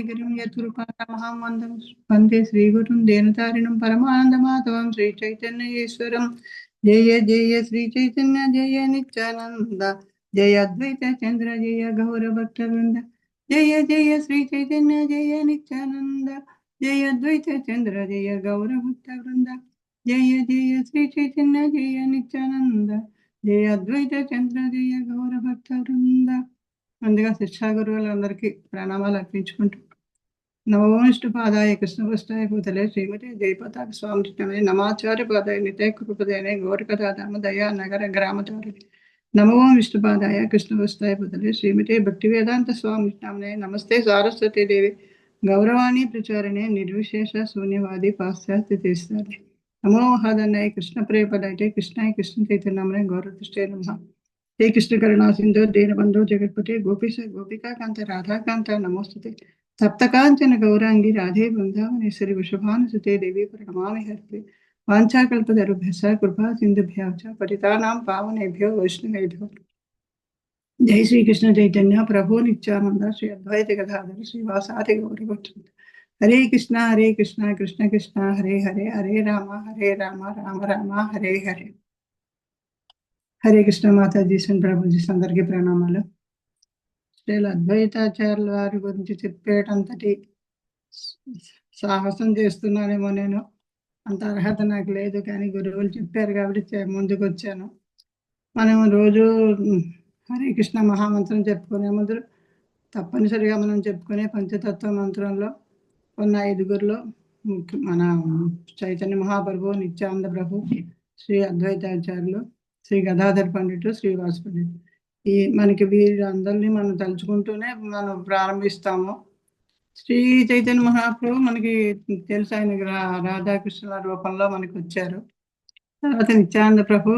గిరిం యత్కృపామహం వందే శ్రీగురుం దేనతారిణం పరమానందమాధవం శ్రీ చైతన్యేశ్వరం. జయ జయ శ్రీ చైతన్య జయ నిత్యానంద జయ అద్వైత చంద్ర జయ గౌర భక్త వృంద. జయ జయ శ్రీ చైతన్య జయ నిత్యానంద జయ అద్వైత చంద్ర జయ గౌర భక్త వృంద. జయ జయ శ్రీ చైతన్య జయ నిత్యానంద జయ అద్వైత చంద్ర జయ గౌర భక్త వృంద. ముందుగా శిక్షా గురువులందరికీ ప్రణామాలు అర్పించుకుంటూ నమోవిష్ణు పాదాయ కృష్ణవస్తాయ భూతలే శ్రీమతి జయపతాక స్వామి నమాచార్య పాదాయ నితయ కృపదయనే గౌరకథామ దయా నగర గ్రామచారి నమో విష్ణుపాదాయ కృష్ణవస్తాయ భూతలే శ్రీమతి భక్తి వేదాంత స్వామి నమస్తే సారస్వతీ దేవి గౌరవాణి ప్రచారణే నిర్విశేష శూన్యవాది పాశ్చాత్య తీస్తారు. నమో మహాదన్నాయ కృష్ణ ప్రేపదయటే కృష్ణాయ కృష్ణ చైతన్యమనే గౌరవృష్టే నమ. हे कृष्ण करुणा सिंधु दीनबंधु जगत्पते गोपीश गोपिका कांत राधाकांत नमोस्तुते. सप्तकांचन गौरांगी राधे वृंदावनेश्वरी वृषभानुसुते देवी प्रणमामि हरिप्रिये. वाञ्छाकल्पतरुभ्यश्च कृपा सिन्धुभ्यः च पतितानां पावनेभ्यो वैष्णवेभ्यो. जय श्री कृष्ण चैतन्य प्रभु नित्यानंद श्री अद्वैत गदाधर श्रीवासादि गौरभक्तवृंद. हरे कृष्णा कृष्ण कृष्ण हरे हरे हरे राम राम राम हरे हरे. హరే కృష్ణ మాతాజీ ప్రభుజీ అందరికీ ప్రణామాలు. శ్రీల అద్వైతాచార్యుల వారి గురించి చెప్పేటంతటి సాహసం చేస్తున్నానేమో నేను, అంత అర్హత నాకు లేదు, కానీ గురువులు చెప్పారు కాబట్టి ముందుకు వచ్చాను. మనం రోజు హరే కృష్ణ మహామంత్రం చెప్పుకునే ముందు తప్పనిసరిగా మనం చెప్పుకునే పంచతత్వ మంత్రంలో ఉన్న ఐదుగురులో మన చైతన్య మహాప్రభు, నిత్యానంద ప్రభు, శ్రీ అద్వైతాచార్యులు, శ్రీ గదాధర్ పండితుడు, శ్రీవాస పండితుడు, ఈ మనకి వీరందరినీ మనం తలుచుకుంటూనే మనం ప్రారంభిస్తాము. శ్రీ చైతన్య మహాప్రభు మనకి తెలుసు, ఆయన రాధాకృష్ణుల రూపంలో మనకి వచ్చారు. తర్వాత నిత్యానంద ప్రభు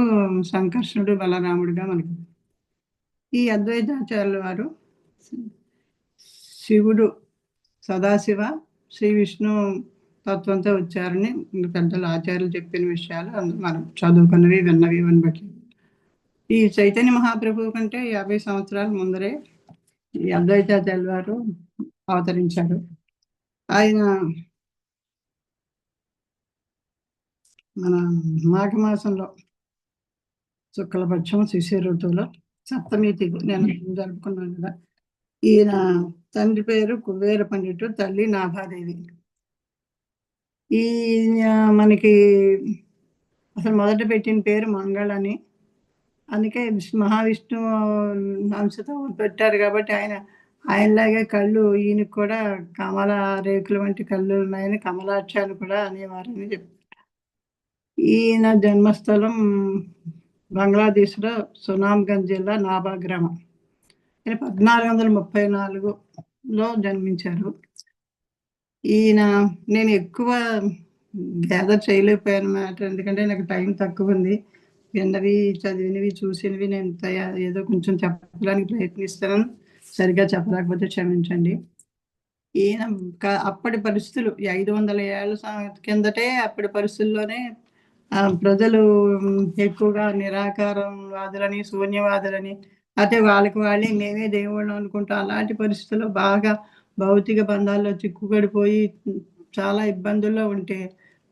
సంకర్షణుడు, బలరాముడుగా మనకి. ఈ అద్వైతాచార్యుల వారు శివుడు, సదాశివ, శ్రీ విష్ణు తత్వంతో వచ్చారని పెద్దలు ఆచార్యులు చెప్పిన విషయాలు మనం చదువుకున్నవి విన్నవి బట్టి. ఈ చైతన్య మహాప్రభువు కంటే 50 సంవత్సరాల ముందరే ఈ అద్వైతాచార్యుల వారు అవతరించారు. ఆయన మన మాఘమాసంలో శుక్లపక్షం శిశిర ఋతువులో సప్తమి తిథి నేను జరుపుకున్నాను కదా. ఈయన తండ్రి పేరు కుబేర పండితుడు, తల్లి నాభాదేవి. ఈ మనకి అసలు మొదట పెట్టిన పేరు మంగళని, అందుకే మహావిష్ణు అంశతో పెట్టారు కాబట్టి ఆయనలాగే కళ్ళు, ఈయనకు కూడా కమల రేకుల వంటి కళ్ళు ఉన్నాయని కమలాక్షాలు కూడా అనేవారని చెప్పారు. ఈయన జన్మస్థలం బంగ్లాదేశ్లో సునామ్గంజ్ జిల్లా నాభా గ్రామం. ఈయన 1434లో జన్మించారు. ఈయన నేను ఎక్కువ గ్యాదర్ చేయలేకపోయాను మాట, ఎందుకంటే నాకు టైం తక్కువ ఉంది. విన్నవి, చదివినవి, చూసినవి నేను ఏదో కొంచెం చెప్పడానికి ప్రయత్నిస్తాను. సరిగ్గా చెప్పలేకపోతే క్షమించండి. ఈయన అప్పటి పరిస్థితులు 500 ఏళ్ళ కిందటే అప్పటి పరిస్థితుల్లోనే ప్రజలు ఎక్కువగా నిరాకారం వాదులని, శూన్యవాదులని, అయితే వాళ్ళకి వాళ్ళే మేమే దేవుళ్ళు అనుకుంటాం. అలాంటి పరిస్థితుల్లో బాగా భౌతిక బంధాల్లో చిక్కుపడిపోయి చాలా ఇబ్బందుల్లో ఉంటే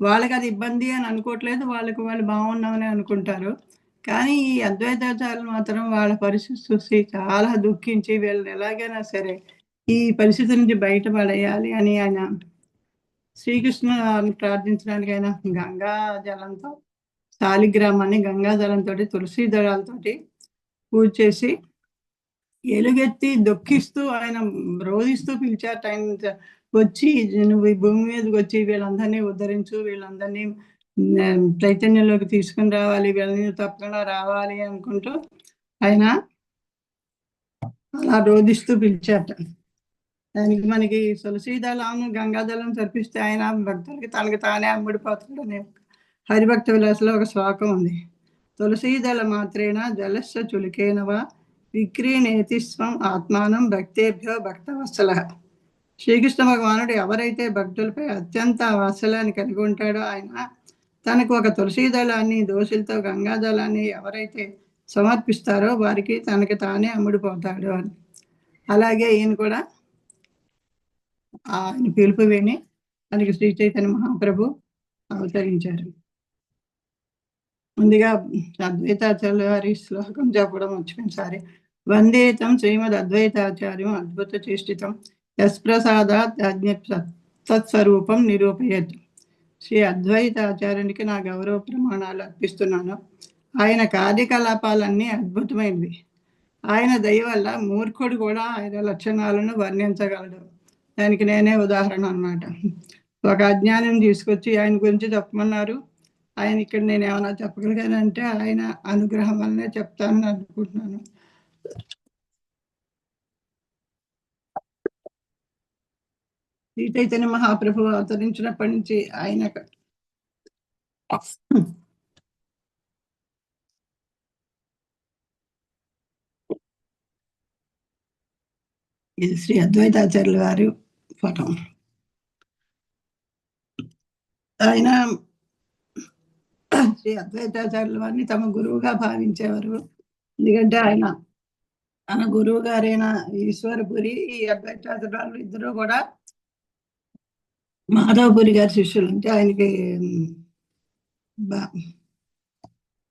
వాళ్ళకి అది ఇబ్బంది అని అనుకోవట్లేదు, వాళ్ళకి వాళ్ళు బాగున్నామని అనుకుంటారు. కానీ ఈ అద్వైతాచార్యులు మాత్రం వాళ్ళ పరిస్థితి చూసి చాలా దుఃఖించి వీళ్ళని ఎలాగైనా సరే ఈ పరిస్థితి నుంచి బయటపడేయాలి అని ఆయన శ్రీకృష్ణ ప్రార్థించడానికి ఆయన గంగా జలంతో, శాలిగ్రామాన్ని గంగా జలంతో, తులసి దళాలతోటి పూజ చేసి ఎలుగెత్తి దుఃఖిస్తూ ఆయన రోధిస్తూ పిలిచారు. ఆయన వచ్చి నువ్వు ఈ భూమి మీదకి వచ్చి వీళ్ళందరినీ ఉద్ధరించు, వీళ్ళందరినీ చైతన్యంలోకి తీసుకుని రావాలి, వీళ్ళని తప్పకుండా రావాలి అనుకుంటూ ఆయన అలా రోధిస్తూ పిలిచాట. దానికి మనకి తులసీదళం, గంగాదళం తర్పిస్తే ఆయన భక్తులకి తనకి తానే అమ్ముడిపోతాడు అనే హరిభక్త విలాసలో ఒక శ్లోకం ఉంది. తులసీదళ మాత్రేణ జలస్య చులికేనవా విక్రీణేతి స్వం ఆత్మానం భక్తేభ్యో భక్తవత్సల. శ్రీకృష్ణ భగవానుడు ఎవరైతే భక్తులపై అత్యంత వాత్సల్యాన్ని కలిగి ఉంటాడో ఆయన తనకు ఒక తులసీదళాన్ని, దోషులతో గంగాదళాన్ని ఎవరైతే సమర్పిస్తారో వారికి తనకి తానే అమ్ముడిపోతాడు అని. అలాగే ఈయన కూడా ఆయన పిలుపు విని మనకి శ్రీ చైతన్య మహాప్రభు అవతరించారు. ముందుగా అద్వైతాచార్యుల వారి శ్లోకం చెప్పడం మర్చిపోయింది సారీ. వందే తం శ్రీమద్ అద్వైతాచార్యం అద్భుత చేష్టితం యస్ప్రసాదాత్ తత్స్వరూపం నిరూపయత్. శ్రీ అద్వైతాచార్యునికి నా గౌరవ ప్రమాణాలు అర్పిస్తున్నాను. ఆయన కార్యకలాపాలన్నీ అద్భుతమైనవి. ఆయన దయ వల్ల మూర్ఖుడు కూడా ఆయన లక్షణాలను వర్ణించగలడు. దానికి నేనే ఉదాహరణ అన్నమాట. ఒక అజ్ఞానం తీసుకొచ్చి ఆయన గురించి చెప్పమన్నారు. ఆయన ఇక్కడ నేను ఏమైనా చెప్పగలిగానంటే ఆయన అనుగ్రహం వల్లనే చెప్తానని అనుకుంటున్నాను. శ్రీ చైతన్య మహాప్రభు అవతరించినప్పటి నుంచి ఆయన ఇది శ్రీ అద్వైతాచార్యుల వారి ఫోటో. ఆయన శ్రీ అద్వైతాచార్యుల వారిని తమ గురువుగా భావించేవారు. ఎందుకంటే ఆయన తన గురువు గారైన ఈశ్వరపురి, ఈ అద్వైతాచార్యులు ఇద్దరు కూడా మాధవపురి గారి శిష్యులు. అంటే ఆయనకి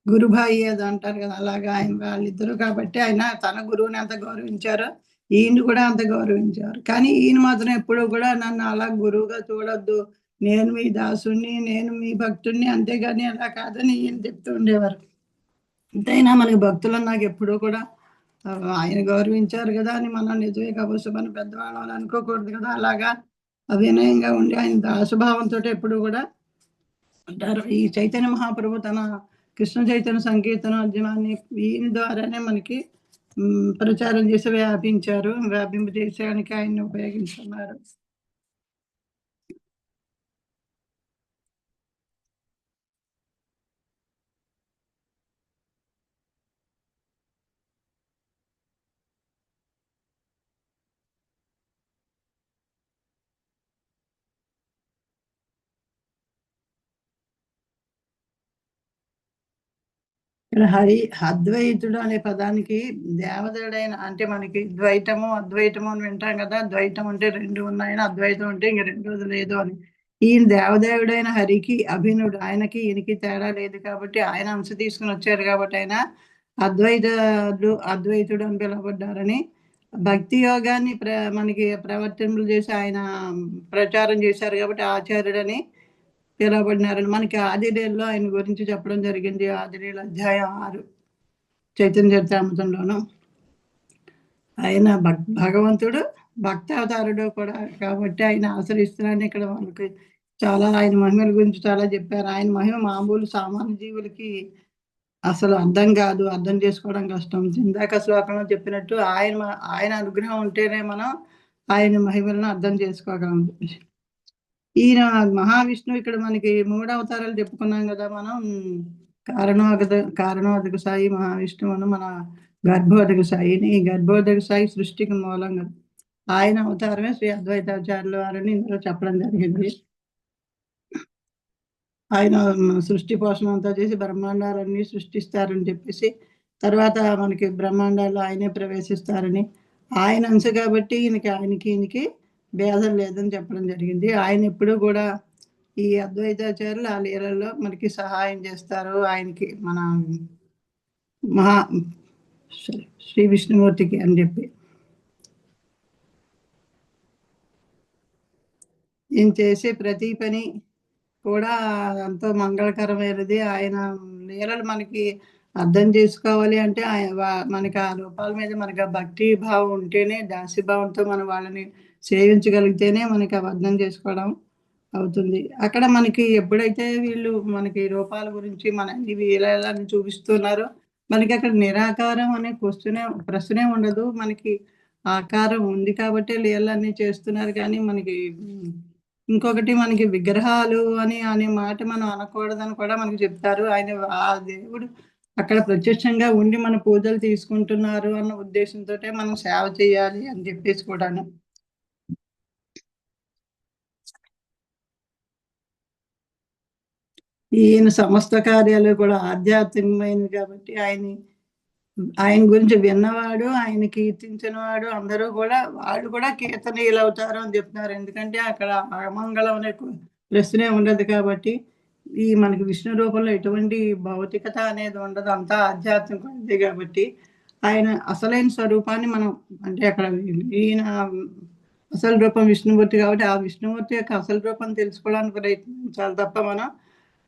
గురుభాయి ఏదో అంటారు కదా, అలాగా ఆయన వాళ్ళిద్దరు. కాబట్టి ఆయన తన గురువుని ఎంత గౌరవించారో ఈయన కూడా అంత గౌరవించారు. కానీ ఈయన మాత్రం ఎప్పుడూ కూడా నన్ను అలా గురువుగా చూడొద్దు, నేను మీ దాసుని, నేను మీ భక్తుడిని, అంతేగాని అలా కాదని ఈయన చెప్తూ ఉండేవారు. ఎంతైనా మనకి భక్తులు నాకు ఎప్పుడూ కూడా ఆయన గౌరవించారు కదా అని మనం నిజమే కావచ్చు మన పెద్దవాళ్ళని అనుకోకూడదు కదా. అలాగా అవినయంగా ఉండి ఆయన దాసభావంతో ఎప్పుడు కూడా అంటారు. ఈ చైతన్య మహాప్రభు తన కృష్ణ చైతన్య సంకీర్తనోద్యమాన్ని ఈయన ద్వారానే మనకి ప్రచారం చేసి వ్యాపింపజేయడానికి ఆయన్ని ఉపయోగించుకున్నారు. ఇక్కడ అద్వైతుడు అనే పదానికి దేవదేవుడైన, అంటే మనకి ద్వైతము అద్వైతము అని వింటాం కదా. ద్వైతం అంటే రెండు ఉన్నాయని, అద్వైతం అంటే ఇంక రెండోది లేదు అని. ఈయన దేవదేవుడైన హరికి అభినుడు. ఆయనకి ఈయనకి తేడా లేదు కాబట్టి ఆయన అంశ తీసుకుని వచ్చారు కాబట్టి ఆయన అద్వైతుడు అని పిలువబడ్డారని. భక్తి యోగాన్ని మనకి ప్రవర్తింపులు చేసి ఆయన ప్రచారం చేశారు కాబట్టి ఆచార్యుడని పిలువబడినారని మనకి ఆదిలీలలో ఆయన గురించి చెప్పడం జరిగింది. ఆదిలీల అధ్యాయం 6 చైతన్య చరితామృతంలోను. ఆయన భగవంతుడు భక్తావతారుడు కూడా కాబట్టి ఆయన ఆశ్రయిస్తున్నారని ఇక్కడ మనకి చాలా ఆయన మహిమల గురించి చాలా చెప్పారు. ఆయన మహిమ మామూలు సామాన్య జీవులకి అసలు అర్థం కాదు, అర్థం చేసుకోవడం కష్టం. ఇందాక శ్లోకంలో చెప్పినట్టు ఆయన అనుగ్రహం ఉంటేనే మనం ఆయన మహిమలను అర్థం చేసుకోగలం. ఈయన మహావిష్ణువు ఇక్కడ మనకి 3 అవతారాలు చెప్పుకున్నాం కదా మనం. కారణోదక సాయి మహావిష్ణువును మన గర్భోదక సాయిని. ఈ గర్భోదక సాయి సృష్టికి మూలం కదా. ఆయన అవతారమే శ్రీ అద్వైతాచార్యుల వారని ఇందులో చెప్పడం జరిగింది. ఆయన సృష్టి పోషణ అంతా చేసి బ్రహ్మాండాలన్నీ సృష్టిస్తారని చెప్పేసి, తర్వాత మనకి బ్రహ్మాండాల్లో ఆయనే ప్రవేశిస్తారని, ఆయన అంశ కాబట్టి ఈయనకి భేదం లేదని చెప్పడం జరిగింది. ఆయన ఎప్పుడూ కూడా ఈ అద్వైతాచార్యులు ఆ లీలల్లో మనకి సహాయం చేస్తారు. ఆయనకి మన మహా శ్రీ విష్ణుమూర్తికి అని చెప్పి ఈయన చేసే ప్రతి పని కూడా ఎంతో మంగళకరమైనది. ఆయన లీలలు మనకి అర్థం చేసుకోవాలి అంటే మనకి ఆ రూపాల మీద మనకి ఆ భక్తి భావం ఉంటేనే, దాస్యభావంతో మనం వాళ్ళని సేవించగలిగితేనే మనకి అవి అర్థం చేసుకోవడం అవుతుంది. అక్కడ మనకి ఎప్పుడైతే వీళ్ళు మనకి రూపాల గురించి మన లీలలను చూపిస్తున్నారో మనకి అక్కడ నిరాకారం అనే ప్రశ్నే ఉండదు. మనకి ఆకారం ఉంది కాబట్టి లీలలన్నీ చేస్తున్నారు. కానీ మనకి ఇంకొకటి మనకి విగ్రహాలు అనే మాట మనం అనకూడదని కూడా మనకి చెప్తారు. ఆ దేవుడు అక్కడ ప్రత్యక్షంగా ఉండి మన పూజలు తీసుకుంటున్నారు అన్న ఉద్దేశంతో మనం సేవ చేయాలి అని చెప్పేసి కూడాను. ఈయన సమస్త కార్యాలు కూడా ఆధ్యాత్మికమైనవి కాబట్టి ఆయన ఆయన గురించి విన్నవాడు, ఆయన కీర్తించిన వాడు అందరూ కూడా వాళ్ళు కూడా కీర్తనీయులు అవుతారు అని చెప్తున్నారు. ఎందుకంటే అక్కడ అమంగళం అనే ప్రశ్నే ఉండదు కాబట్టి, ఈ మనకి విష్ణు రూపంలో ఎటువంటి భౌతికత అనేది ఉండదు, అంతా ఆధ్యాత్మికమైనది కాబట్టి ఆయన అసలైన స్వరూపాన్ని మనం అంటే అక్కడ ఈయన అసలు రూపం విష్ణుమూర్తి కాబట్టి ఆ విష్ణుమూర్తి యొక్క అసలు రూపం తెలుసుకోవడానికి ప్రయత్నించాలి తప్ప మనం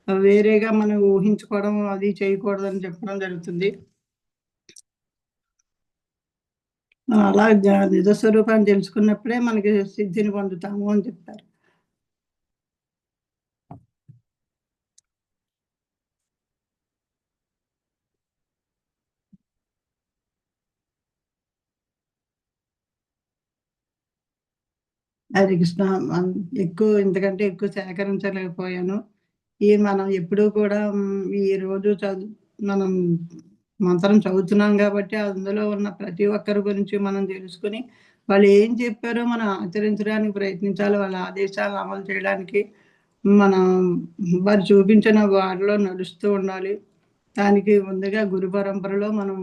వేరేగా మనం ఊహించుకోవడం అది చేయకూడదని చెప్పడం జరుగుతుంది. అలా నిజ స్వరూపాన్ని తెలుసుకున్నప్పుడే మనకి సిద్ధిని పొందుతాము అని చెప్తారు. హరే కృష్ణ. ఎక్కువ ఇంతకంటే ఎక్కువ సేకరించలేకపోయాను. ఈ మనం ఎప్పుడూ కూడా ఈ రోజు మనం మంత్రం చదువుతున్నాం కాబట్టి అందులో ఉన్న ప్రతి ఒక్కరి గురించి మనం తెలుసుకుని వాళ్ళు ఏం చెప్పారో మనం ఆచరించడానికి ప్రయత్నించాలి. వాళ్ళ ఆదేశాలను అమలు చేయడానికి మనం వారు చూపించిన వారిలో నడుస్తూ ఉండాలి. దానికి ముందుగా గురు పరంపరలో మనం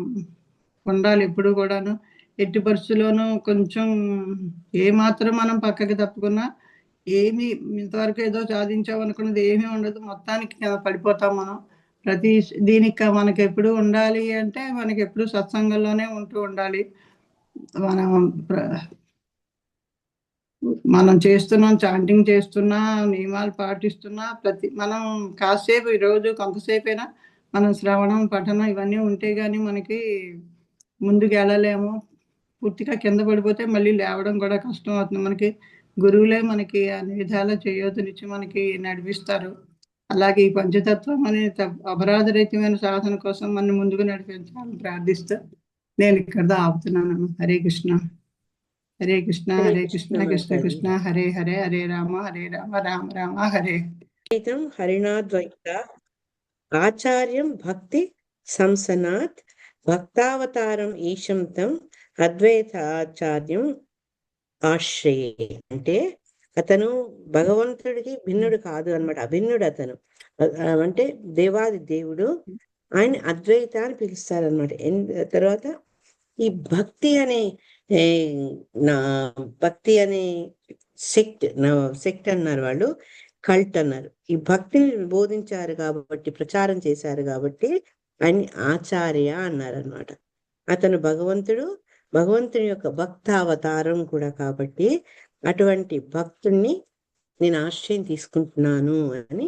ఉండాలి ఎప్పుడు కూడాను. ఎట్టి పరిస్థితుల్లోనూ కొంచెం ఏమాత్రం మనం పక్కకి తప్పుకున్నా ఏమి ఇంతవరకు ఏదో సాధించాం అనుకున్నది ఏమీ ఉండదు. మొత్తానికి పడిపోతాం మనం. ప్రతి దీనికి మనకి ఎప్పుడు ఉండాలి అంటే మనకి ఎప్పుడు సత్సంగంలోనే ఉంటూ ఉండాలి. మనం మనం చేస్తున్నాం, చాంటింగ్ చేస్తున్నా, నియమాలు పాటిస్తున్నా, మనం కాసేపు ఈరోజు కొంతసేపైనా మనం శ్రవణం, పఠనం ఇవన్నీ ఉంటే గానీ మనకి ముందుకు వెళ్ళలేము. పూర్తిగా కింద పడిపోతే మళ్ళీ లేవడం కూడా కష్టం అవుతుంది. మనకి గురువులే మనకి అన్ని విధాలా చేయూతనిచ్చి మనకి నడిపిస్తారు. అలాగే ఈ పంచతత్వం అనే అపరాధరహితమైన సాధన కోసం మనం ముందుకు నడిపించాలని ప్రార్థిస్తూ నేను ఇక్కడ ఆపుతున్నాను. హరే కృష్ణ. హరే కృష్ణ హరే కృష్ణ కృష్ణ కృష్ణ హరే హరే హరే రామ రామ రామ హరే. హరినాద్వైత ఆచార్యం భక్తి సంసనాత్ భక్తావతారం ఈశం తం అద్వైత ఆచార్యం ఆశ్రయే. అంటే అతను భగవంతుడికి భిన్నుడు కాదు అన్నమాట, అభిన్నుడు అతను. అంటే దేవాది దేవుడు, ఆయన అద్వైత అని పిలుస్తారనమాట. తర్వాత ఈ భక్తి అనే భక్తి అనే సెక్ట్ అన్నారు వాళ్ళు, కల్ట్ అన్నారు. ఈ భక్తిని బోధించారు కాబట్టి, ప్రచారం చేశారు కాబట్టి ఆయన్ని ఆచార్య అన్నారు అనమాట. అతను భగవంతుని యొక్క భక్తావతారం కూడా కాబట్టి అటువంటి భక్తుణ్ణి నేను ఆశ్రయం తీసుకుంటున్నాను అని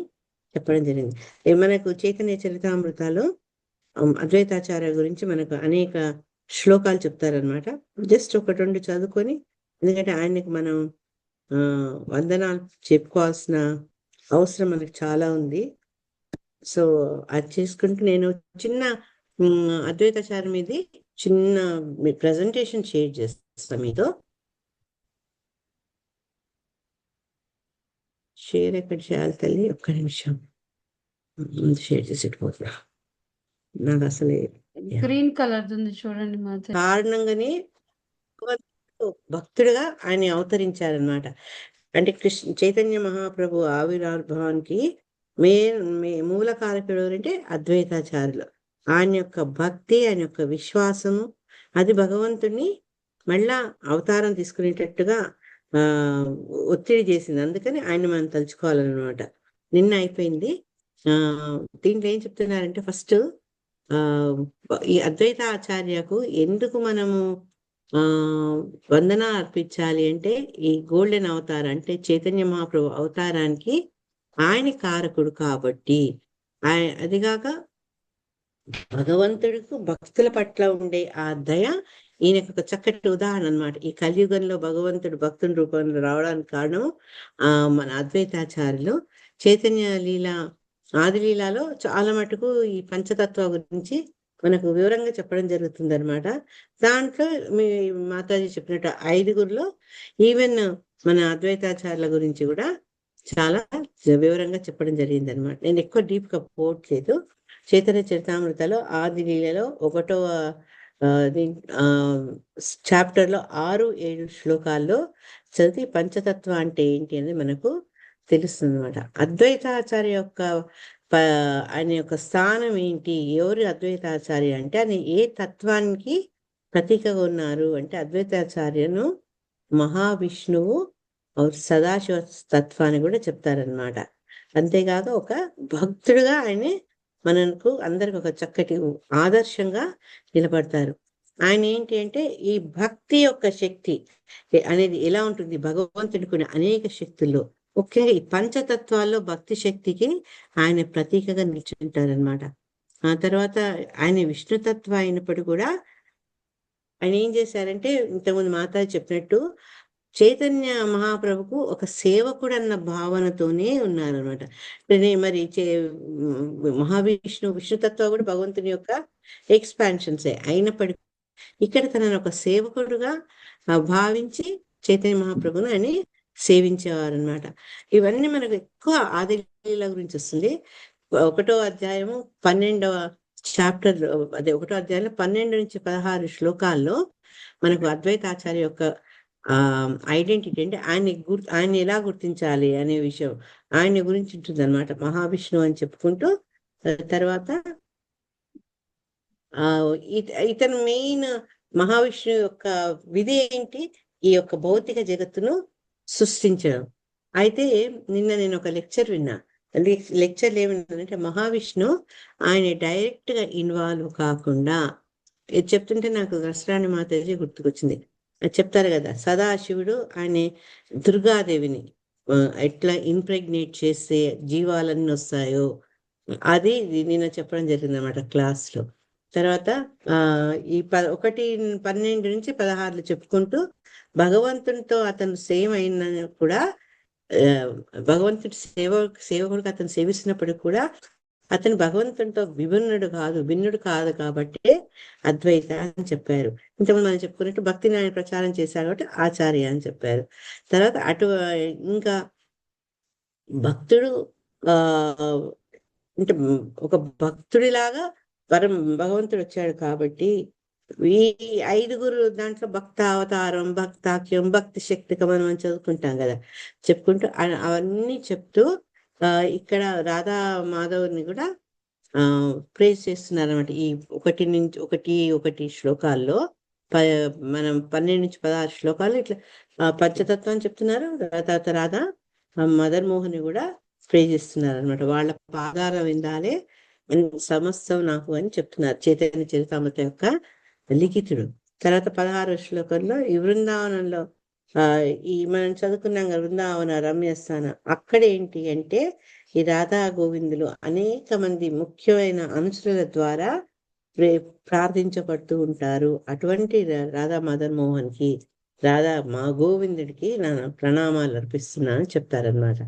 చెప్పడం జరిగింది. మనకు చైతన్య చరితామృతాలో అద్వైతాచార్య గురించి మనకు అనేక శ్లోకాలు చెప్తారనమాట. జస్ట్ ఒకటి రెండు చదువుకొని, ఎందుకంటే ఆయనకి మనం వందనాలు చెప్పుకోవాల్సిన అవసరం మనకు చాలా ఉంది. సో అది చేసుకుంటూ నేను చిన్న అద్వైతాచార్య మీద చిన్న ప్రజెంటేషన్ షేర్ చేస్తా మీతో. షేర్ ఎక్కడ చేయాలి తల్లి? ఒక్క నిమిషం షేర్ చేసేటప్పుడు నాకు అసలే గ్రీన్ కలర్ ఉంది చూడండి. కారణంగానే భక్తుడుగా ఆయన అవతరించారనమాట. అంటే చైతన్య మహాప్రభు ఆవిర్భావానికి మూల కారకుడు అంటే అద్వైతాచార్యులు. ఆయన యొక్క భక్తి, ఆయన యొక్క విశ్వాసము అది భగవంతుడిని మళ్ళా అవతారం తీసుకునేటట్టుగా ఒత్తిడి చేసింది. అందుకని ఆయన మనం తలుచుకోవాలన్నమాట. నిన్న అయిపోయింది. దీంట్లో ఏం చెప్తున్నారంటే ఫస్ట్ ఈ అద్వైత ఆచార్యకు ఎందుకు మనము వందన అర్పించాలి అంటే, ఈ గోల్డెన్ అవతారం అంటే చైతన్య మహాప్రభు అవతారానికి ఆయన కారకుడు కాబట్టి. అదిగాక భగవంతుడికి భక్తుల పట్ల ఉండే ఆ దయ ఈయనకు ఒక చక్కటి ఉదాహరణ అనమాట. ఈ కలియుగంలో భగవంతుడు భక్తుని రూపంలో రావడానికి కారణం మన అద్వైతాచార్యులు. చైతన్య లీల ఆదిలీలలో చాలా మటుకు ఈ పంచతత్వ గురించి మనకు వివరంగా చెప్పడం జరుగుతుంది అనమాట. దాంట్లో మీ మాతాజీ చెప్పినట్టు 5గురిలో ఈవెన్ మన అద్వైతాచార్యుల గురించి కూడా చాలా వివరంగా చెప్పడం జరిగింది అనమాట. నేను ఎక్కువ డీప్ గా పోవట్లేదు. చైతన్య చరితామృతలో ఆదిలీలలో 1వ చాప్టర్ లో 6-7 శ్లోకాల్లో చదివి పంచతత్వ అంటే ఏంటి అనేది మనకు తెలుస్తుంది అనమాట. అద్వైతాచార్య యొక్క ఆయన యొక్క స్థానం ఏంటి, ఎవరు అద్వైతాచార్య అంటే ఆయన ఏ తత్వానికి ప్రతీకగా ఉన్నారు అంటే అద్వైతాచార్యను మహావిష్ణువు సదాశివ తత్వాన్ని కూడా చెప్తారనమాట. అంతేకాదు ఒక భక్తుడుగా ఆయన మనకు అందరికి ఒక చక్కటి ఆదర్శంగా నిలబడతారు. ఆయన ఏంటి అంటే ఈ భక్తి యొక్క శక్తి అనేది ఎలా ఉంటుంది, భగవంతుడికి అనేక శక్తుల్లో ముఖ్యంగా ఈ పంచతత్వాల్లో భక్తి శక్తికి ఆయన ప్రతీకగా నిల్చుంటారనమాట. ఆ తర్వాత ఆయన విష్ణుతత్వ అయినప్పుడు కూడా ఆయన ఏం చేశారంటే ఇంతకుముందు మాతాజీ చెప్పినట్టు చైతన్య మహాప్రభుకు ఒక సేవకుడు అన్న భావనతోనే ఉన్నారనమాట. మరి విష్ణుతత్వ కూడా భగవంతుని యొక్క ఎక్స్పాన్షన్సే అయినప్పటికీ ఇక్కడ తనను ఒక సేవకుడుగా భావించి చైతన్య మహాప్రభుని ఆయన సేవించేవారు అనమాట. ఇవన్నీ మనకు ఎక్కువ ఆదిలీల గురించి వస్తుంది. 1వ అధ్యాయము 12వ చాప్టర్, అదే 1వ అధ్యాయంలో 12 నుంచి 16 శ్లోకాల్లో మనకు అద్వైతాచార్య యొక్క ఐడెంటిటీ అంటే ఆయన ఎలా గుర్తించాలి అనే విషయం ఆయన గురించి ఉంటుంది అనమాట. మహావిష్ణువు అని చెప్పుకుంటూ తర్వాత ఇతను మెయిన్ మహావిష్ణువు యొక్క విధి ఏంటి, ఈ యొక్క భౌతిక జగత్తును సృష్టించడం. అయితే నిన్న నేను ఒక లెక్చర్ విన్నా. లెక్చర్లు ఏమిటంటే మహావిష్ణు ఆయన డైరెక్ట్ గా ఇన్వాల్వ్ కాకుండా, ఇది చెప్తుంటే నాకు రసరాణి మాతాజీ గుర్తుకొచ్చింది. చెప్తారు కదా, సదాశివుడు ఆయన దుర్గాదేవిని ఎట్లా ఇంప్రెగ్నేట్ చేస్తే జీవాలన్నీ వస్తాయో అది నిన్న చెప్పడం జరిగింది అనమాట క్లాస్ లో. తర్వాత ఈ 12 నుంచి 16 చెప్పుకుంటూ భగవంతునితో అతను సేమ్ అయిన కూడా భగవంతుడి సేవకుడికి అతను సేవిస్తున్నప్పటికీ కూడా అతను భగవంతునితో భిన్నుడు కాదు కాబట్టి అద్వైత అని చెప్పారు. ఇంతకుముందు మనం చెప్పుకున్నట్టు భక్తిని ఆయన ప్రచారం చేశారు కాబట్టి ఆచార్య అని చెప్పారు. తర్వాత ఇంకా భక్తుడు అంటే ఒక భక్తుడిలాగా భగవంతుడు వచ్చాడు కాబట్టి ఈ 5 దాంట్లో భక్త అవతారం, భక్తాఖ్యం, భక్తి శక్తికం మనం చదువుకుంటాం కదా, చెప్పుకుంటూ అవన్నీ చెప్తూ ఇక్కడ రాధా మాధవుని కూడా ప్రేజ్ చేస్తున్నారు అనమాట. ఈ 1 శ్లోకాల్లో మనం 12 నుంచి 16 శ్లోకాలు ఇట్లా పంచతత్వం చెప్తున్నారు. తర్వాత రాధా మదన్ మోహన్ కూడా ప్రేజ్ చేస్తున్నారు అనమాట. వాళ్ళ పాదాల విందాలే సమస్తం నాకు అని చెప్తున్నారు చైతన్య చరితామృత యొక్క లిఖితుడు. తర్వాత 16వ శ్లోకంలో ఈ బృందావనంలో ఈ మనం చదువుకున్నాం కదా బృందావన రమ్యస్థానం, అక్కడ ఏంటి అంటే ఈ రాధా గోవిందులు అనేక మంది ముఖ్యమైన అనుచరుల ద్వారా ప్రార్థించబడుతూ ఉంటారు. అటువంటి రాధా మదన్ మోహన్ కి, రాధా మా గోవిందుడికి నా ప్రణామాలు అర్పిస్తున్నానని చెప్తారనమాట.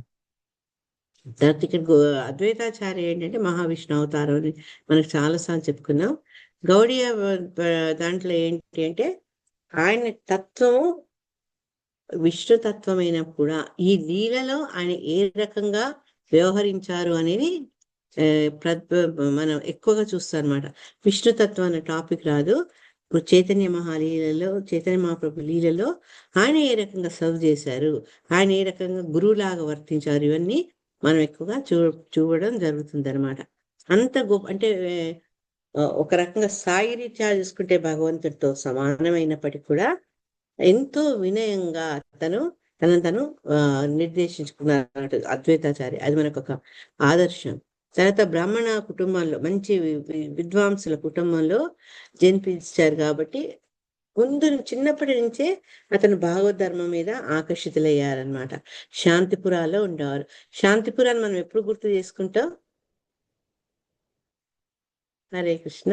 తర్వాత ఇక్కడ అద్వైతాచార్య ఏంటంటే మహావిష్ణు అవతారం అని మనకు చాలాసార్లు చెప్పుకున్నాం. గౌడీయ దాంట్లో ఏంటి అంటే ఆయన తత్వం విష్ణుతత్వమైన కూడా ఈ లీలలో ఆయన ఏ రకంగా వ్యవహరించారు అనేది మనం ఎక్కువగా చూస్తాం అనమాట. విష్ణుతత్వం అనే టాపిక్ రాదు. చైతన్య మహాలీలలో, చైతన్య మహాప్రభు లీలలో ఆయన ఏ రకంగా సర్వ్ చేశారు, ఆయన ఏ రకంగా గురువులాగా వర్తించారు, ఇవన్నీ మనం ఎక్కువగా చూడడం జరుగుతుంది అనమాట. అంత గొప్ప అంటే ఒక రకంగా సాయి రీత్యా చూసుకుంటే భగవంతుడితో సమానమైనప్పటికీ కూడా ఎంతో వినయంగా తను నిర్దేశించుకున్నారు అద్వైతాచార్య. అది మనకు ఒక ఆదర్శం. తర్వాత బ్రాహ్మణ కుటుంబంలో మంచి విద్వాంసుల కుటుంబంలో జన్మించారు కాబట్టి ముందు చిన్నప్పటి నుంచే అతను భాగవత ధర్మం మీద ఆకర్షితులయ్యారనమాట. శాంతిపురాలో ఉండేవారు. శాంతిపురాన్ని మనం ఎప్పుడు గుర్తు చేసుకుంటాం? హరే కృష్ణ.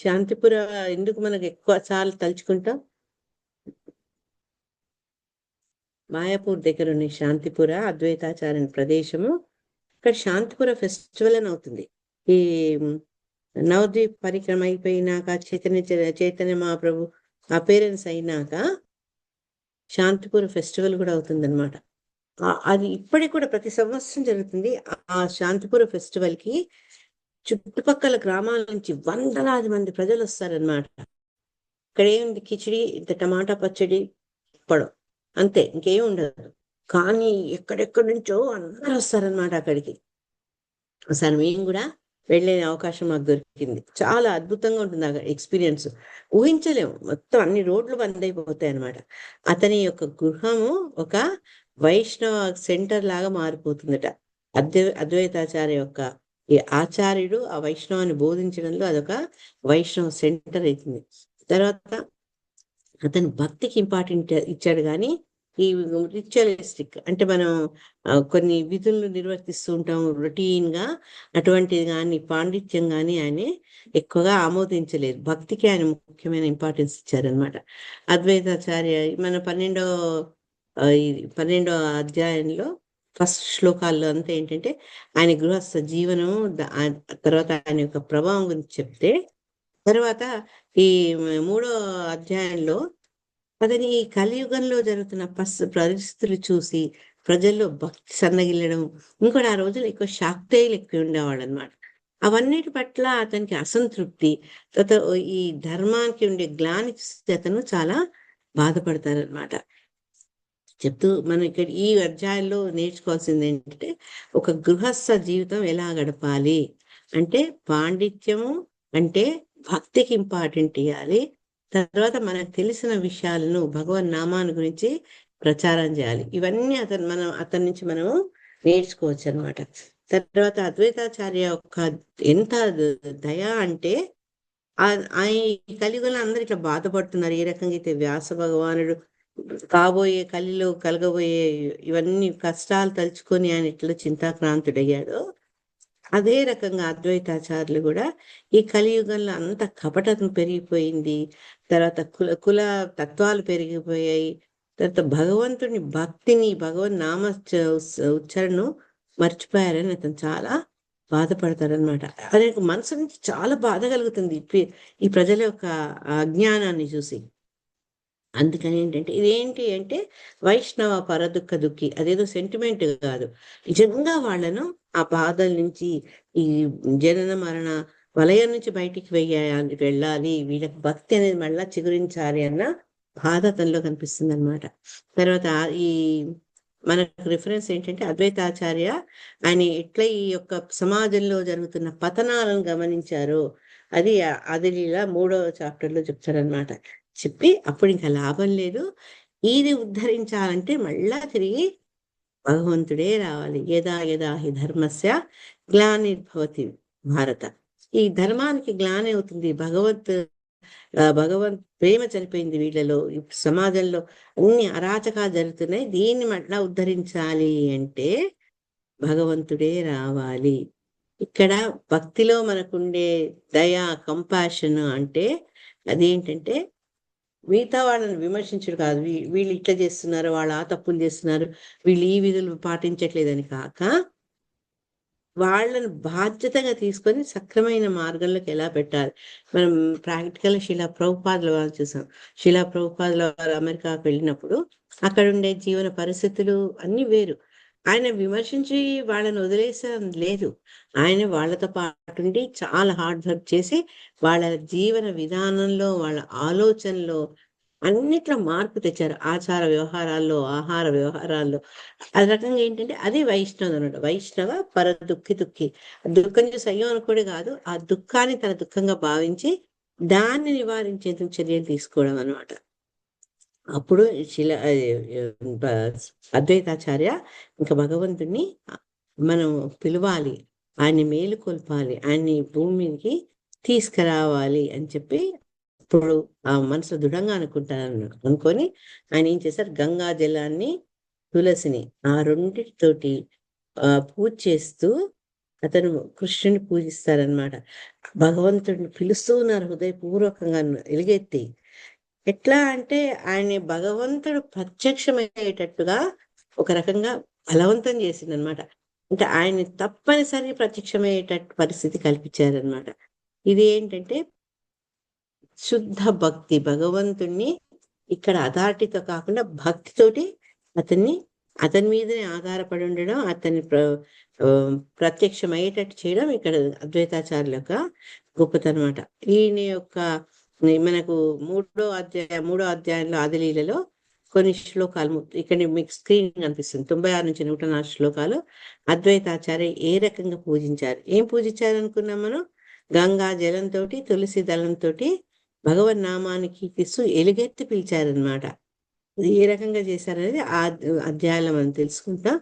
శాంతిపుర ఎందుకు మనకు ఎక్కువ సార్లు తలుచుకుంటాం? మాయాపూర్ దగ్గర ఉన్న శాంతిపుర అద్వైతాచార్య ప్రదేశము. ఇక్కడ శాంతిపుర ఫెస్టివల్ అని అవుతుంది. ఈ నవద్వీప్ పరిక్రమ అయిపోయినాక చైతన్య మహాప్రభు అపేరెన్స్ అయినాక శాంతిపుర ఫెస్టివల్ కూడా అవుతుంది అనమాట. అది ఇప్పటికి కూడా ప్రతి సంవత్సరం జరుగుతుంది. ఆ శాంతిపుర ఫెస్టివల్ కి చుట్టుపక్కల గ్రామాల నుంచి వందలాది మంది ప్రజలు వస్తారనమాట. ఇక్కడ ఏముంది, కిచిడి, ఇంత టమాటా పచ్చడి, పడం, అంతే, ఇంకేం ఉండదు. కానీ ఎక్కడెక్కడి నుంచో అందరూ వస్తారనమాట అక్కడికి. ఒకసారి మేము కూడా వెళ్ళే అవకాశం మాకు దొరికింది. చాలా అద్భుతంగా ఉంటుంది అక్కడ ఎక్స్పీరియన్స్. ఊహించలేము, మొత్తం అన్ని రోడ్లు బంద్ అయిపోతాయి అనమాట. అతని యొక్క గృహము ఒక వైష్ణవ సెంటర్ లాగా మారిపోతుందట. అద్వైతాచార్య యొక్క ఈ ఆచార్యుడు ఆ వైష్ణవాన్ని బోధించడంలో అదొక వైష్ణవ సెంటర్ అవుతుంది. తర్వాత అతను భక్తికి ఇంపార్టెంట్ ఇచ్చాడు, కానీ ఈ రిచువలిస్టిక్ అంటే మనం కొన్ని విధులను నిర్వర్తిస్తూ ఉంటాం రొటీన్ గా, అటువంటిది కానీ పాండిత్యం కానీ ఆయన ఎక్కువగా ఆమోదించలేదు. భక్తికి ఆయన ముఖ్యమైన ఇంపార్టెన్స్ ఇచ్చారనమాట. అద్వైతాచార్య మన 12వ అధ్యాయంలో ఫస్ట్ శ్లోకాల్లో అంతా ఏంటంటే ఆయన గృహస్థ జీవనం, తర్వాత ఆయన యొక్క ప్రభావం గురించి చెప్తే, తర్వాత ఈ 3వ అధ్యాయంలో అతని ఈ కలియుగంలో జరుగుతున్న పరిస్థితులు చూసి ప్రజల్లో భక్తి సన్నగిల్లడం, ఇంకోటి ఆ రోజులు ఎక్కువ శాక్తేయులు ఎక్కువ ఉండేవాళ్ళు అనమాట. అవన్నిటి పట్ల అతనికి అసంతృప్తి, తర్వాత ఈ ధర్మానికి ఉండే గ్లాని చూసి అతను చాలా బాధపడతారనమాట. చెప్తూ మనం ఇక్కడ ఈ అధ్యాయంలో నేర్చుకోవాల్సింది ఏంటంటే, ఒక గృహస్థ జీవితం ఎలా గడపాలి అంటే పాండిత్యము అంటే భక్తికి ఇంపార్టెంట్ ఇవ్వాలి. తర్వాత మనకు తెలిసిన విషయాలను భగవన్ నామాన్ని గురించి ప్రచారం చేయాలి. ఇవన్నీ అతని నుంచి మనము నేర్చుకోవచ్చు అనమాట. తర్వాత అద్వైతాచార్య యొక్క ఎంత దయ అంటే ఆయన ఈ కలియుగంలో అందరు ఇట్లా బాధపడుతున్నారు. ఏ రకంగా అయితే వ్యాస భగవానుడు కాబోయే కలిలో కలగబోయే ఇవన్నీ కష్టాలు తలుచుకొని ఆయన ఇట్లా చింతాక్రాంతుడయ్యాడో, అదే రకంగా అద్వైతాచార్యులు కూడా ఈ కలియుగంలో అంత కపటం పెరిగిపోయింది, తర్వాత కుల తత్వాలు పెరిగిపోయాయి, తర్వాత భగవంతుని భక్తిని భగవన్ నామ ఉచ్చారణను మర్చిపోయారని అతను చాలా బాధపడతారనమాట. ఆయనకు మనసు నుంచి చాలా బాధ కలుగుతుంది ఈ ప్రజల యొక్క అజ్ఞానాన్ని చూసి. అందుకని ఏంటంటే ఇదేంటి అంటే వైష్ణవ పరదుఃఖ దుఃఖి, అదేదో సెంటిమెంట్ కాదు, నిజంగా వాళ్ళను ఆ బాధల నుంచి, ఈ జనన మరణ వలయం నుంచి బయటికి వెళ్ళాలి, వీళ్ళకి భక్తి అనేది మళ్ళా చిగురించాలి అన్న బాధ అతనిలో కనిపిస్తుంది అనమాట. తర్వాత ఈ మనకు రిఫరెన్స్ ఏంటంటే అద్వైతాచార్య ఆయన ఎట్లా ఈ యొక్క సమాజంలో జరుగుతున్న పతనాలను గమనించారో అది ఆదిలీలా 3వ చాప్టర్లో చెప్తారనమాట. చెప్పి అప్పుడు ఇంకా లాభం లేదు, ఇది ఉద్ధరించాలంటే మళ్ళా తిరిగి భగవంతుడే రావాలి. యదా యదా హి ధర్మస్య గ్లానిర్భవతి భారత. ఈ ధర్మానికి గ్లాని అవుతుంది, భగవత్ ప్రేమ చనిపోయింది వీళ్ళలో, ఈ సమాజంలో అన్ని అరాచకాలు జరుగుతున్నాయి, దీన్ని మళ్ళా ఉద్ధరించాలి అంటే భగవంతుడే రావాలి. ఇక్కడ భక్తిలో మనకుండే దయ, కంపాషన్ అంటే అదేంటంటే మిగతా వాళ్ళని విమర్శించడు కాదు, వీళ్ళు ఇట్లా చేస్తున్నారు, వాళ్ళు ఆ తప్పులు చేస్తున్నారు, వీళ్ళు ఈ విధులు పాటించట్లేదని కాక వాళ్ళను బాధ్యతగా తీసుకొని సక్రమైన మార్గంలోకి ఎలా పెట్టాలి. మనం ప్రాక్టికల్ శిలా ప్రభుపాదుల వారు చూసాం. శిలా ప్రభుపాదుల వారు అమెరికాకు వెళ్ళినప్పుడు అక్కడ ఉండే జీవన పరిస్థితులు అన్ని వేరు. ఆయన విమర్శించి వాళ్ళని వదిలేసడం లేదు, ఆయన వాళ్ళతో పాటు ఉండి చాలా హార్డ్ వర్క్ చేసి వాళ్ళ జీవన విధానంలో, వాళ్ళ ఆలోచనలో అన్నిట్లో మార్పు తెచ్చారు. ఆచార వ్యవహారాల్లో, ఆహార వ్యవహారాల్లో. అది రకంగా ఏంటంటే అది వైష్ణవ అనమాట. వైష్ణవ పర దుఃఖి. దుఃఖం చూసి అయ్యో అనుకోడే కాదు, ఆ దుఃఖాన్ని తన దుఃఖంగా భావించి దాన్ని నివారించేందుకు చర్యలు తీసుకోవడం అనమాట. అప్పుడు అద్వైతాచార్య ఇంకా భగవంతుణ్ణి మనం పిలవాలి, ఆయన్ని మేలుకొల్పాలి, ఆయన్ని భూమికి తీసుకురావాలి అని చెప్పి ఇప్పుడు ఆ మనసు దృఢంగా అనుకొని ఆయన ఏం చేశారు, గంగా జలాన్ని, తులసిని ఆ రెండిటితోటి పూజ చేస్తూ అతను కృష్ణుని పూజిస్తారనమాట. భగవంతుడిని పిలుస్తూ ఉన్నారు హృదయపూర్వకంగా ఎలుగెత్తి. ఎట్లా అంటే ఆయన భగవంతుడు ప్రత్యక్షమయ్యేటట్టుగా ఒక రకంగా బలవంతం చేసిందనమాట. అంటే ఆయన తప్పనిసరి ప్రత్యక్షమయ్యేటట్టు పరిస్థితి కల్పించారనమాట. ఇది ఏంటంటే శుద్ధ భక్తి, భగవంతుణ్ణి ఇక్కడ అథారిటీతో కాకుండా భక్తితోటి అతని మీదనే ఆధారపడి ఉండడం, అతన్ని ప్రత్యక్షమయ్యేటట్టు చేయడం ఇక్కడ అద్వైతాచార్యుల యొక్క గొప్పతనం అనమాట. ఈయన యొక్క మనకు 3వ అధ్యాయంలో ఆదిలీలలో కొన్ని శ్లోకాలు ఇక్కడ మీకు స్క్రీన్ కనిపిస్తుంది. 96 నుంచి 104 శ్లోకాలు అద్వైతాచార్య ఏ రకంగా పూజించారు. ఏం పూజించారు అనుకున్నాం మనం? గంగా జలంతో, తులసి దళంతో భగవన్ నామాన్ని కీర్తిస్తూ ఎలుగెత్తి పిలిచారనమాట. ఇది ఏ రకంగా చేశారనేది ఆ అధ్యాయంలో మనం తెలుసుకుంటాం.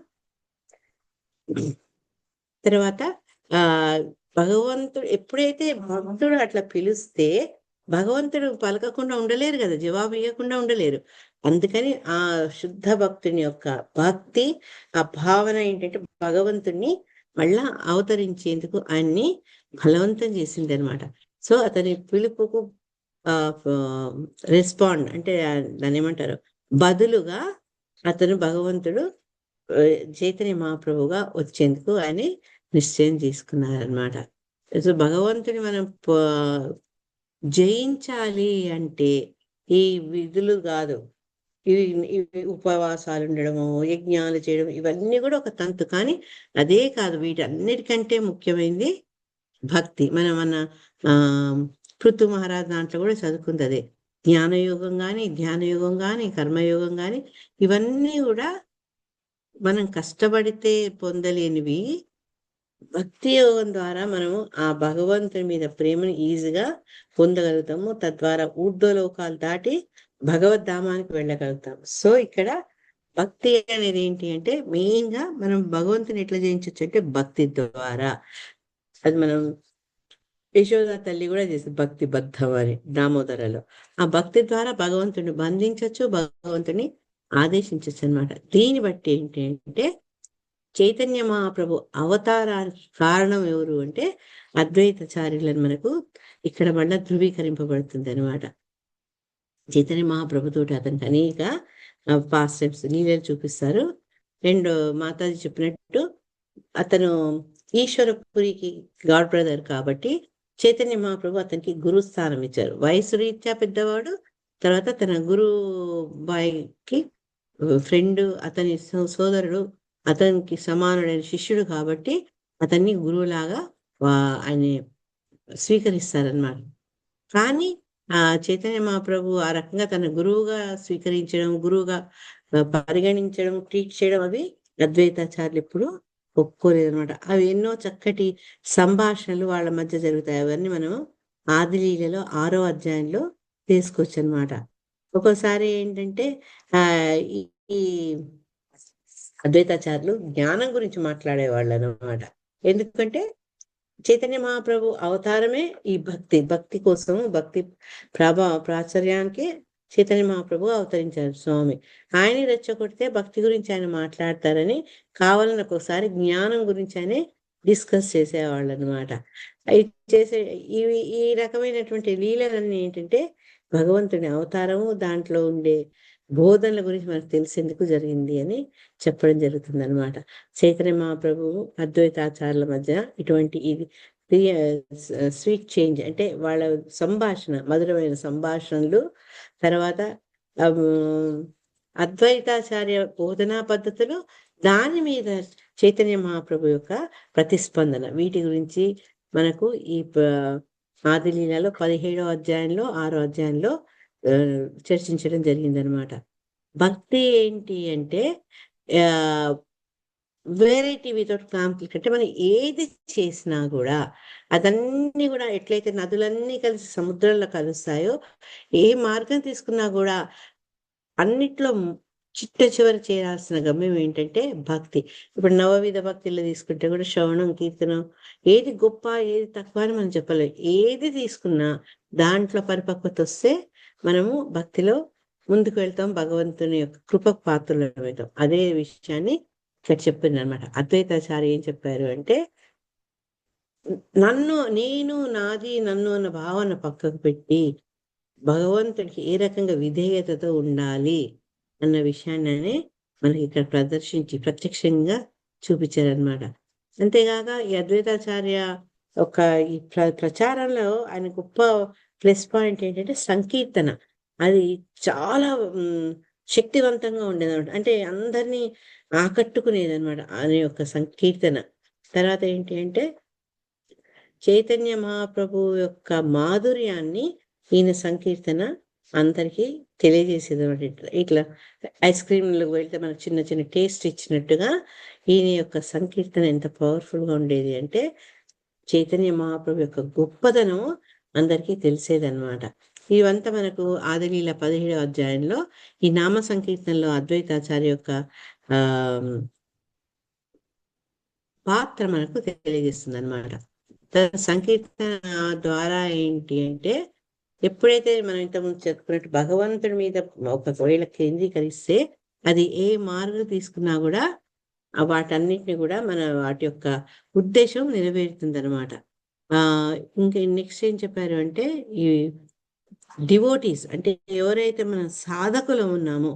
తర్వాత ఆ భగవంతుడు ఎప్పుడైతే భక్తుడు అట్లా పిలిస్తే భగవంతుడు పలకకుండా ఉండలేరు కదా, జవాబు ఇవ్వకుండా ఉండలేరు. అందుకని ఆ శుద్ధ భక్తుని యొక్క భక్తి, ఆ భావన ఏంటంటే భగవంతుణ్ణి మళ్ళా అవతరించేందుకు ఆయన్ని బలవంతం చేసింది అనమాట. సో అతని పిలుపుకు రెస్పాండ్ అంటే దాన్ని ఏమంటారు, బదులుగా అతను భగవంతుడు చైతన్య మహాప్రభుగా వచ్చేందుకు ఆయన నిశ్చయం చేసుకున్నారనమాట. సో భగవంతుని మనం జయించాలి అంటే ఈ విధులు కాదు, ఇవి ఉపవాసాలు ఉండడము, యజ్ఞాలు చేయడం, ఇవన్నీ కూడా ఒక తంతు. కానీ అదే కాదు, వీటన్నిటికంటే ముఖ్యమైనది భక్తి. మనం మన పృథు మహారాజ్ దాంట్లో కూడా చదువుకుంది అదే. జ్ఞానయోగం కానీ, ధ్యానయోగం కానీ, కర్మయోగం కానీ, ఇవన్నీ కూడా మనం కష్టపడితే పొందలేనివి. భక్తి యోగం ద్వారా మనము ఆ భగవంతుని మీద ప్రేమను ఈజీగా పొందగలుగుతాము. తద్వారా ఊర్ధ్వలోకాలు దాటి భగవద్ధామానికి వెళ్ళగలుగుతాము. సో ఇక్కడ భక్తి అనేది ఏంటి అంటే మెయిన్ గా మనం భగవంతుని ఎట్లా జయించవచ్చు అంటే భక్తి ద్వారా. అది మనం యశోద తల్లి కూడా చేసింది భక్తి బద్ధం అని దామోదరలో. ఆ భక్తి ద్వారా భగవంతుని బంధించవచ్చు, భగవంతుని ఆదేశించవచ్చు అనమాట. దీన్ని బట్టి ఏంటి అంటే చైతన్య మహాప్రభు అవతారానికి కారణం ఎవరు అంటే అద్వైతాచార్యులని మనకు ఇక్కడ మళ్ళా ధృవీకరింపబడుతుంది అనమాట. చైతన్య మహాప్రభుతోటి అతనికి అనేక పాస్ట్ టైమ్స్ లీలలు చూపిస్తారు. అండ్ మాతాజీ చెప్పినట్టు అతను ఈశ్వరపురికి గాడ్ బ్రదర్ కాబట్టి చైతన్య మహాప్రభు అతనికి గురు స్థానం ఇచ్చారు. వయసు రీత్యా పెద్దవాడు, తర్వాత తన గురు బాయ్కి ఫ్రెండ్, అతని సోదరుడు, అతనికి సమానుడైన శిష్యుడు కాబట్టి అతన్ని గురువులాగా ఆయన స్వీకరిస్తారనమాట. కానీ ఆ చైతన్య మహాప్రభు ఆ రకంగా తన గురువుగా స్వీకరించడం, గురువుగా పరిగణించడం, ట్రీట్ చేయడం అవి అద్వైతాచార్యులు ఎప్పుడు ఒప్పుకోలేదనమాట. అవి ఎన్నో చక్కటి సంభాషణలు వాళ్ళ మధ్య జరుగుతాయి. అవన్నీ మనం ఆదిలీలలో 6వ అధ్యాయంలో తీసుకోవచ్చు అనమాట. ఒక్కోసారి ఏంటంటే ఈ అద్వైతాచార్యులు జ్ఞానం గురించి మాట్లాడేవాళ్ళు అనమాట. ఎందుకంటే చైతన్య మహాప్రభు అవతారమే ఈ భక్తి కోసము, భక్తి ప్రాచుర్యానికి చైతన్య మహాప్రభు అవతరించారు స్వామి. ఆయన రెచ్చగొడితే భక్తి గురించి ఆయన మాట్లాడతారని కావాలని ఒక్కొక్కసారి జ్ఞానం గురించి ఆయన డిస్కస్ చేసేవాళ్ళు అనమాట. ఈ రకమైనటువంటి లీలలన్నీ ఏంటంటే భగవంతుని అవతారము, దాంట్లో ఉండే బోధనల గురించి మనకు తెలిసేందుకు జరిగింది అని చెప్పడం జరుగుతుంది అనమాట. చైతన్య మహాప్రభువు అద్వైతాచార్యుల మధ్య ఇటువంటి ఇది స్వీట్ చేంజ్ అంటే వాళ్ళ సంభాషణ, మధురమైన సంభాషణలు, తర్వాత అద్వైతాచార్య బోధనా పద్ధతులు, దాని మీద చైతన్య మహాప్రభు యొక్క ప్రతిస్పందన, వీటి గురించి మనకు ఈ ఆదిలీలలో 17వ అధ్యాయంలో 6వ అధ్యాయంలో చర్చించడం జరిగిందనమాట. భక్తి ఏంటి అంటే వెరైటీ వితౌట్ కాంప్లికేట్. అంటే మనం ఏది చేసినా కూడా అదన్నీ కూడా ఎట్లయితే నదులన్నీ కలిసి సముద్రంలో కలుస్తాయో, ఏ మార్గం తీసుకున్నా కూడా అన్నిట్లో చిట్ట చివరి చేరాల్సిన గమ్యం ఏంటంటే భక్తి. ఇప్పుడు నవవిధ భక్తిలో తీసుకుంటే కూడా శ్రవణం, కీర్తనం, ఏది గొప్ప ఏది తక్కువ అని మనం చెప్పలేం. ఏది తీసుకున్నా దాంట్లో పరిపక్వత వస్తే మనము భక్తిలో ముందుకు వెళ్తాం, భగవంతుని యొక్క కృపకు పాత్రలు అవుతాం. అదే విషయాన్ని ఇక్కడ చెప్పింది అనమాట. అద్వైతాచార్య ఏం చెప్పారు అంటే నేను, నాది, నన్ను అన్న భావన పక్కకు పెట్టి భగవంతుడికి ఏ రకంగా విధేయతతో ఉండాలి అన్న విషయాన్ని మనకి ఇక్కడ ప్రత్యక్షంగా చూపించారనమాట. అంతేగాక ఈ అద్వైతాచార్య ఒక ఈ ప్రచారంలో ఆయన గొప్ప ప్లస్ పాయింట్ ఏంటంటే సంకీర్తన. అది చాలా శక్తివంతంగా ఉండేదన్నమాట. అంటే అందరినీ ఆకట్టుకునేదన్నమాట ఆయన యొక్క సంకీర్తన. తర్వాత ఏంటి అంటే చైతన్య మహాప్రభు యొక్క మాధుర్యాన్ని ఈయన సంకీర్తన అందరికీ తెలియజేసేది అనమాట. ఇట్లా ఇట్లా ఐస్ క్రీమ్‌లోకి వెళ్తే మనకు చిన్న చిన్న టేస్ట్ ఇచ్చినట్టుగా ఈయన యొక్క సంకీర్తన ఎంత పవర్‌ఫుల్‌గా ఉండేది అంటే, చైతన్య మహాప్రభు యొక్క గొప్పదనం అందరికీ తెలిసేదనమాట. ఇవంతా మనకు ఆదిలీల 17వ అధ్యాయంలో ఈ నామ సంకీర్తనలో అద్వైతాచార్య యొక్క ఆహ్, పాత్ర మనకు తెలియజేస్తుందనమాట. సంకీర్తన ద్వారా ఏంటి అంటే, ఎప్పుడైతే మనం ఇంతకుముందు చెప్పుకున్నట్టు భగవంతుడి మీద ఒకవేళ కేంద్రీకరిస్తే, అది ఏ మార్గం తీసుకున్నా గూడా వాటన్నిటిని గూడా వాటి యొక్క ఉద్దేశ్యం నెరవేరుతుందనమాట. ఇంకా నెక్స్ట్ ఏం చెప్పారు అంటే, ఈ డివోటీస్ అంటే ఎవరైతే మనం సాధకులం ఉన్నామో,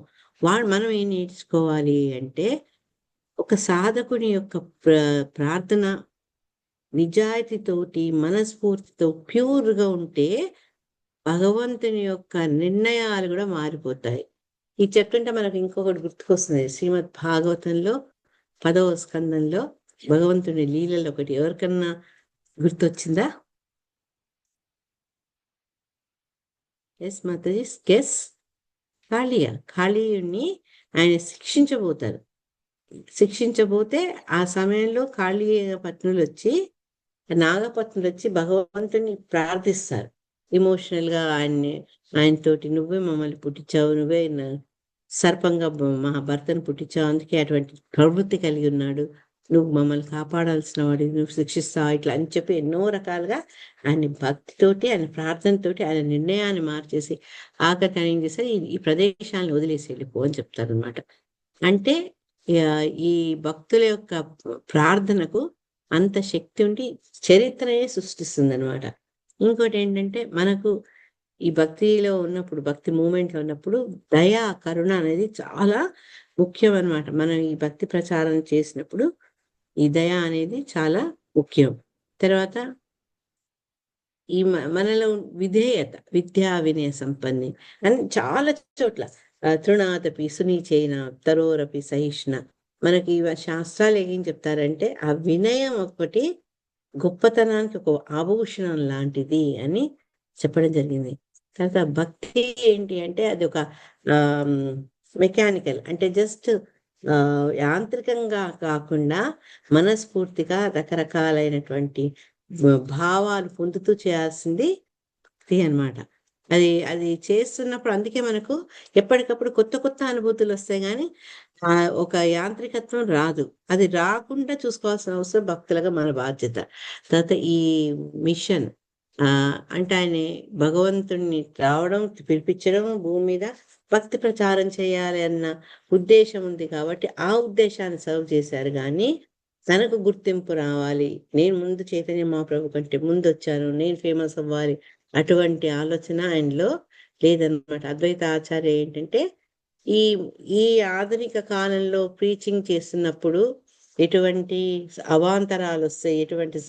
మనం ఏం నేర్చుకోవాలి అంటే, ఒక సాధకుని యొక్క ప్రార్థన నిజాయితీతోటి, మనస్ఫూర్తితో ప్యూర్‌గా ఉంటే, భగవంతుని యొక్క నిర్ణయాలు గూడా మారిపోతాయి. ఇది చెప్తుంటే మనకు ఇంకొకటి గుర్తుకొస్తుంది. శ్రీమద్ భాగవతంలో 10వ స్కందంలో భగవంతుని లీలలు ఒకటి ఎవరికన్నా గుర్తొచ్చిందా? యెస్ మాతాజీ. గెస్. కాళీయుడిని ఆయన శిక్షించబోతారు. శిక్షించబోతే ఆ సమయంలో నాగపత్నులొచ్చి భగవంతుడిని ప్రార్థిస్తారు. ఎమోషనల్‌గా ఆయనతోటి "నువ్వే మమ్మల్ని పుట్టించావు. నువ్వే సర్పంగా మా భర్తను పుట్టించావు. అందుకే అటువంటి ప్రవృత్తి కలిగి ఉన్నాడు. నువ్వు మమ్మల్ని కాపాడాల్సిన వాడివి. నువ్వు శిక్షిస్తావా?" ఇట్లా అని చెప్పి ఎన్నో రకాలుగా ఆయన భక్తితోటి, ఆయన ప్రార్థనతోటి ఆయన నిర్ణయాన్ని మార్చేసి ఆఖరికి ఆయన ఏం చేశారు, ఈ ప్రదేశాలను వదిలేసి వెళ్ళిపో అని చెప్తారనమాట. అంటే ఈ భక్తుల యొక్క ప్రార్థనకు అంత శక్తి ఉండి చరిత్రనే సృష్టిస్తుందనమాట. ఇంకోటేంటంటే మనకు ఈ భక్తిలో ఉన్నప్పుడు, భక్తి మూవ్‌మెంట్‌లో ఉన్నప్పుడు దయ, కరుణ అనేది చాలా ముఖ్యమనమాట. మనం ఈ భక్తి ప్రచారం చేసినప్పుడు ఈ దయ అనేది చాలా ముఖ్యం. తర్వాత ఈ మనలో విధేయత, విద్యా వినయ సంపన్ని అని చాలా చోట్ల తృణాదపి సునీచేన తరోరపి సహిష్ణ. మనకి శాస్త్రాలు ఏం చెప్తారంటే, ఆ వినయం ఒకటి గొప్పతనానికి ఒక ఆభూషణం లాంటిది అని చెప్పడం జరిగింది. తర్వాత భక్తి ఏంటి అంటే అది ఒక మెకానికల్ అంటే జస్ట్ యాంత్రికంగా కాకుండా మనస్ఫూర్తిగా రకరకాలైనటువంటి భావాలు పొందుతూ చేయాల్సింది భక్తి అన్నమాట. అది చేస్తున్నప్పుడు అందుకే మనకు ఎప్పటికప్పుడు కొత్త కొత్త అనుభూతులు వస్తాయి గానీ ఒక యాంత్రికత్వం రాదు. అది రాకుండా చూసుకోవాల్సిన అవసరం భక్తులుగా మన బాధ్యత. తర్వాత ఈ మిషన్ అంటే ఆయన భగవంతుడిని రావడం, పిలిపించడం, భూమి మీద భక్తి ప్రచారం చేయాలి అన్న ఉద్దేశం ఉంది కాబట్టి ఆ ఉద్దేశాన్ని సర్వ్ చేశారు గానీ, తనకు గుర్తింపు రావాలి, నేను ముందు చైతన్య మహాప్రభు కంటే ముందొచ్చాను, నేను ఫేమస్ అవ్వాలి, అటువంటి ఆలోచన ఆయనలో లేదనమాట. అద్వైత ఆచార్య ఏంటంటే ఈ ఈ ఆధునిక కాలంలో ప్రీచింగ్ చేస్తున్నప్పుడు ఎటువంటి అవాంతరాలు వస్తాయి, ఎటువంటి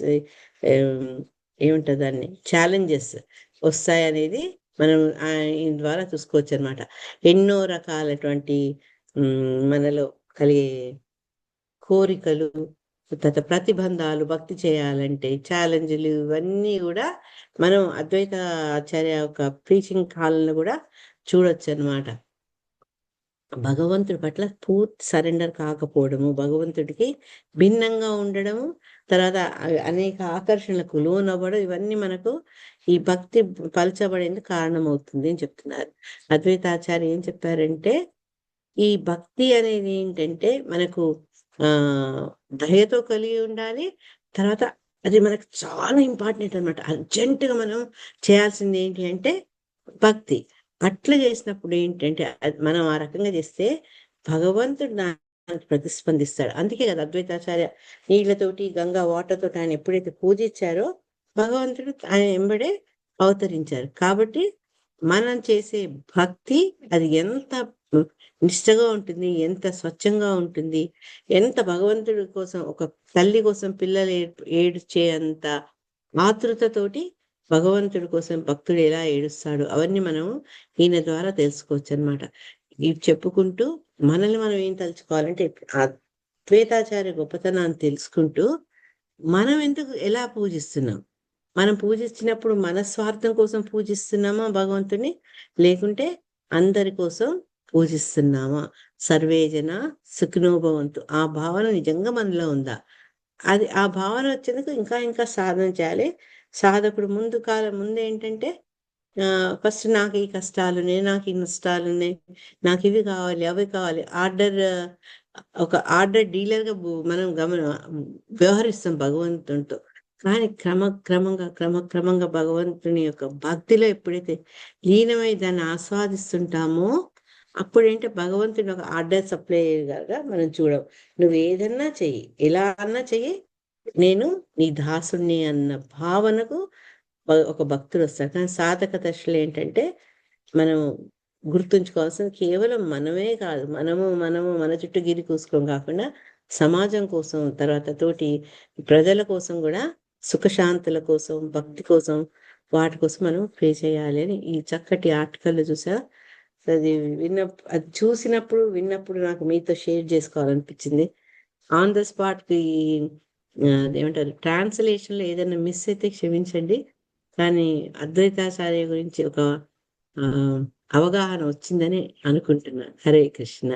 ఏమంటారు దాన్ని ఛాలెంజెస్ వస్తాయనేది మనం ఈయన ద్వారా చూసుకోవచ్చు అనమాట. ఎన్నో రకాలటువంటి మనలో కలిగే కోరికలు, తర్వాత ప్రతిబంధాలు, భక్తి చేయాలంటే ఛాలెంజ్లు, ఇవన్నీ కూడా మనం అద్వైత ఆచార్య యొక్క ప్రీచింగ్ కాలంలో కూడా చూడొచ్చు అనమాట. భగవంతుడి పట్ల పూర్తి సరెండర్ కాకపోవడము, భగవంతుడికి భిన్నంగా ఉండడము, తర్వాత అనేక ఆకర్షణలకు లోనవ్వడం, ఇవన్నీ మనకు ఈ భక్తి పలచబడేందుకు కారణమవుతుంది అని చెప్తున్నారు. అద్వైతాచార్య ఏం చెప్పారంటే, ఈ భక్తి అనేది ఏంటంటే మనకు దయతో కలిగి ఉండాలి. తర్వాత అది మనకు చాలా ఇంపార్టెంట్ అనమాట. అర్జెంటుగా మనం చేయాల్సింది ఏంటి అంటే భక్తి. అట్లా చేసినప్పుడు ఏంటంటే మనం ఆ రకంగా చేస్తే భగవంతుడు దానికి ప్రతిస్పందిస్తాడు. అందుకే కదా అద్వైతాచార్య నీళ్లతోటి, గంగా వాటర్ తోటి ఆయన ఎప్పుడైతే పూజించారో భగవంతుడు ఆయన వెంబడే అవతరించారు. కాబట్టి మనం చేసే భక్తి అది ఎంత నిష్టగా ఉంటుంది, ఎంత స్వచ్ఛంగా ఉంటుంది, ఎంత భగవంతుడి కోసం, ఒక తల్లి కోసం పిల్లలు ఏడ్చే అంత ఆతృతతోటి భగవంతుడి కోసం భక్తుడు ఎలా ఏడుస్తాడు, అవన్నీ మనం ఈయన ద్వారా తెలుసుకోవచ్చు అనమాట. ఇవి చెప్పుకుంటూ మనల్ని మనం ఏం తలుచుకోవాలంటే అద్వైతాచార్య గొప్పతనాన్ని తెలుసుకుంటూ మనం ఎలా పూజిస్తున్నాం, మనం పూజించినప్పుడు మన స్వార్థం కోసం పూజిస్తున్నామా భగవంతుని, లేకుంటే అందరి కోసం పూజిస్తున్నామా? సర్వేజన సుఖినో భవంతు ఆ భావన నిజంగా మనలో ఉందా? అది ఆ భావన వచ్చేందుకు ఇంకా ఇంకా సాధన చేయాలి. సాధకుడు ముందు ఏంటంటే ఫస్ట్ నాకు ఈ కష్టాలున్నాయి, నాకు ఈ నష్టాలున్నాయి, నాకు ఇవి కావాలి, అవి కావాలి. ఒక ఆర్డర్ డీలర్‌గా మనం వ్యవహరిస్తాం భగవంతునితో. కానీ క్రమక్రమంగా భగవంతుని యొక్క భక్తిలో ఎప్పుడైతే లీనమై దాన్ని ఆస్వాదిస్తుంటామో, అప్పుడేంటే భగవంతుని ఒక ఆర్డర్ సప్లైయర్‌గా మనం నువ్వేదన్నా చెయ్యి, ఎలా అన్నా చెయ్యి, నేను నీ దాసుడిని అన్న భావనకు ఒక భక్తుడొస్తాడు. కానీ సాధక దశలో ఏంటంటే, మనం గుర్తుంచుకోవాల్సింది కేవలం మనమే కాదు. మనము మన చుట్టూ గిరి కూసుకోం కాకుండా, సమాజం కోసం, తర్వాత తోటి ప్రజల కోసం గూడా సుఖశాంతుల కోసం, భక్తి కోసం, వాటి కోసం మనం ప్రే చేయాలి అని ఈ చక్కటి ఆర్టికల్‌లో చూసారా? అది అది చూసినప్పుడు, విన్నప్పుడు నాకు మీతో షేర్ చేసుకోవాలనిపించింది. ఆన్ ద స్పాట్‌కి అదేమంటారు ట్రాన్స్‌లేషన్‌లో ఏదైనా మిస్ అయితే క్షమించండి. కానీ అద్వైతాచార్య గురించి ఒక అవగాహన వచ్చిందని అనుకుంటున్నా. హరే కృష్ణ.